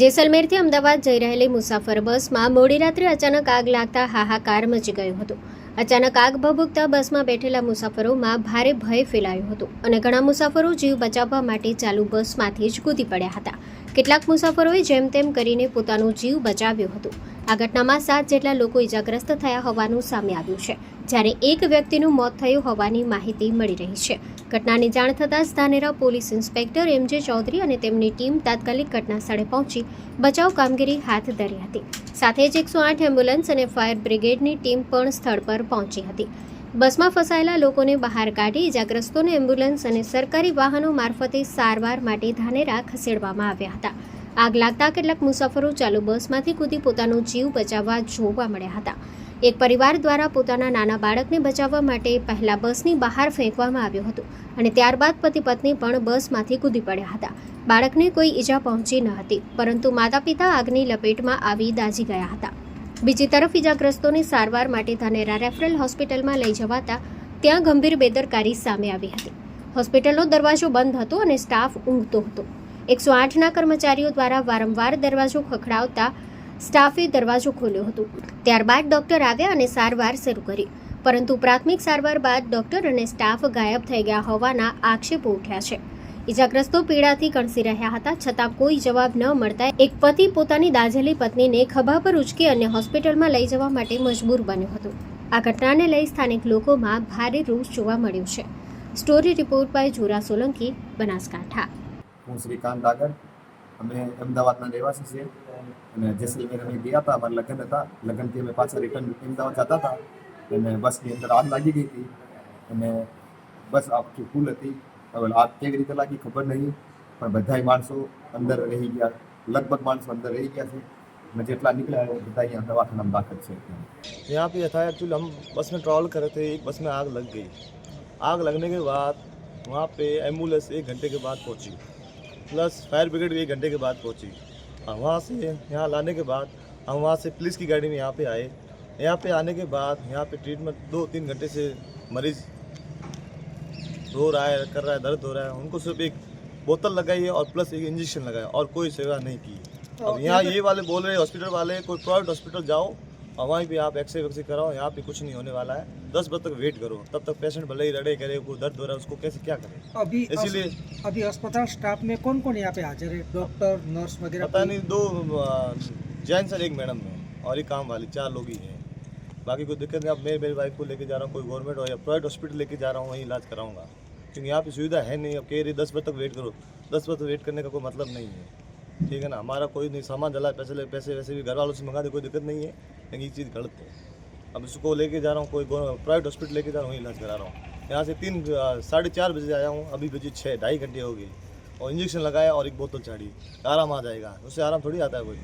જેસલમેરથી અમદાવાદ જઈ રહેલી મુસાફર બસમાં મોડી રાત્રે અચાનક આગ લાગતા હાહાકાર મચી ગયો હતો. અચાનક આગ ભભૂકતા બસમાં બેઠેલા મુસાફરોમાં ભારે ભય ફેલાયો હતો અને ઘણા મુસાફરો જીવ બચાવવા માટે ચાલુ બસમાંથી જ કૂદી પડ્યા હતા. કેટલાક મુસાફરોએ જેમ તેમ કરીને પોતાનો જીવ બચાવ્યો હતો. આ ઘટનામાં 7 જેટલા લોકો ઇજાગ્રસ્ત થયા હોવાનું સામે આવ્યું છે, જ્યારે એક વ્યક્તિનું મોત થયું હોવાની માહિતી મળી રહી છે. ઘટનાની જાણ થતાં જ ધાનેરા પોલીસ ઇન્સ્પેક્ટર એમ.જે. ચૌધરી અને તેમની ટીમ તાત્કાલિક ઘટના સ્થળે પહોંચી બચાવ કામગીરી હાથ ધરી હતી. સાથે જ 108 એમ્બ્યુલન્સ અને ફાયર બ્રિગેડની ટીમ પણ સ્થળ પર પહોંચી હતી. બસમાં ફસાયેલા લોકોને બહાર કાઢી ઇજાગ્રસ્તોને એમ્બ્યુલન્સ અને સરકારી વાહનો મારફતે સારવાર માટે ધાનેરા ખસેડવામાં આવ્યા હતા. આગ લાગતા કેટલાક મુસાફરો ચાલુ બસમાંથી કૂદી પોતાનો જીવ બચાવવા જોવા મળ્યા હતા. એક પરિવાર દ્વારા પોતાના નાના બાળકને બચાવવા માટે પહેલા બસની બહાર ફેંકવામાં આવ્યો હતો અને ત્યારબાદ પતિ પત્ની પણ બસમાંથી કૂદી પડ્યા હતા. બાળકને કોઈ ઈજા પહોંચી ન હતી, પરંતુ માતા પિતા આગની લપેટમાં આવી દાઝી ગયા હતા. બીજી તરફ ઈજાગ્રસ્તોને સારવાર માટે ધાનેરા રેફરલ હોસ્પિટલમાં લઈ જવાતા ત્યાં ગંભીર બેદરકારી સામે આવી હતી. હોસ્પિટલનો દરવાજો બંધ હતો અને સ્ટાફ ઊંઘતો હતો. 108ના કર્મચારીઓ દ્વારા વારંવાર દરવાજો ખખડાવતા સ્ટાફે દરવાજો ખોલ્યો હતો. ત્યારબાદ ડોક્ટર આવ્યા અને સારવાર શરૂ કરી, પરંતુ પ્રાથમિક સારવાર બાદ ડોક્ટર અને સ્ટાફ ગાયબ થઈ ગયા હોવાના આક્ષેપો ઉઠ્યા છે. ઇજાગ્રસ્તો પીડાથી કણસી રહ્યા હતા, છતાં કોઈ જવાબ ન મળતા એક પતિ પોતાની દાઝેલી પત્નીને ખભા પર ઉંચકી અને હોસ્પિટલમાં લઈ જવા માટે મજબૂર બન્યો હતો. આ ઘટનાને લઈ સ્થાનિક લોકોમાં ભારે રોષ જોવા મળ્યો છે. Story report by Jora Solanki, Banaskantha. હું શ્રીકાંત આગળ. અમે અમદાવાદના રહેવાસી છીએ અને જેસલમેર અમે ગયા હતા. અમારા લગ્ન હતા. લગ્નથી અમે પાછા રિટર્ન અમદાવાદ જતા હતા અને બસની અંદર આગ લાગી ગઈ હતી અને બસ આખી ફૂલ હતી. હવે આગ કેવી રીતે લાગી ખબર નહીં, પણ બધાય માણસો અંદર રહી ગયા. લગભગ માણસો અંદર રહી ગયા છે અને જેટલા નીકળ્યા બધા અહીંયા દવાખાનામાં દાખલ છે. यहाँ पे था एक्चुअली हम बस में ट्रैवल कर रहे थे, एक बस में आग लग गई. आग लगने के बाद वहाँ पे एम्बुलेंस 1 घंटे के बाद पहुँची, प्लस फायर ब्रिगेड 1 घंटे के बाद पहुँची. और वहाँ से यहाँ लाने के बाद हम वहाँ से पुलिस की गाड़ी में यहाँ पे आए. यहाँ पे आने के बाद यहाँ पे ट्रीटमेंट 2-3 घंटे से मरीज़ रो रहा है, कर रहा है, दर्द हो रहा है. उनको सिर्फ एक बोतल लगाई है और प्लस एक इंजेक्शन लगाया और कोई सेवा नहीं की. अब यहाँ ये वाले बोल रहे हैं हॉस्पिटल वाले कोई प्राइवेट हॉस्पिटल जाओ और वहीं पे आप एक्सरे वैक्सरे कराओ, यहाँ पे कुछ नहीं होने वाला है. 10 बजे तक वेट करो, तब तक पेशेंट भले ही रड़े करे, कोई दर्द हो रहा है उसको कैसे क्या करे. अभी अस्पताल स्टाफ में कौन कौन यहाँ पे हाजिर है? डॉक्टर, नर्स वगैरह? पता नहीं, 2 जेंट्स और 1 मैडम है और एक काम वाली 4 लोग ही हैं. बाकी कोई दिक्कत नहीं. अब मैं मेरी वाइफ को लेके जा रहा हूँ, कोई गवर्नमेंट हो या प्राइवेट हॉस्पिटल लेके जा रहा हूँ, वहीं इलाज कराऊंगा, क्योंकि यहाँ पे सुविधा है नहीं. अब कह रही 10 बजे तक वेट करो. 10 बजे तक वेट करने का कोई मतलब नहीं है, ठीक है ना. हमारा कोई नहीं, सामान जला, पैसे वैसे भी घर वालों से मंगा दे, कोई दिक्कत नहीं है, लेकिन ये चीज़ गलत है. अब इसको लेके जा रहा हूँ, कोई प्राइवेट हॉस्पिटल लेके जा रहा हूँ, वहीं इलाज करा रहा हूँ. यहाँ से 3-4:30 बजे आया हूँ, अभी बजे 6, 2.5 घंटे हो गए और इंजेक्शन लगाया और एक बोतल चढ़ी. आराम आ जाएगा, उससे आराम थोड़ी आता है कोई.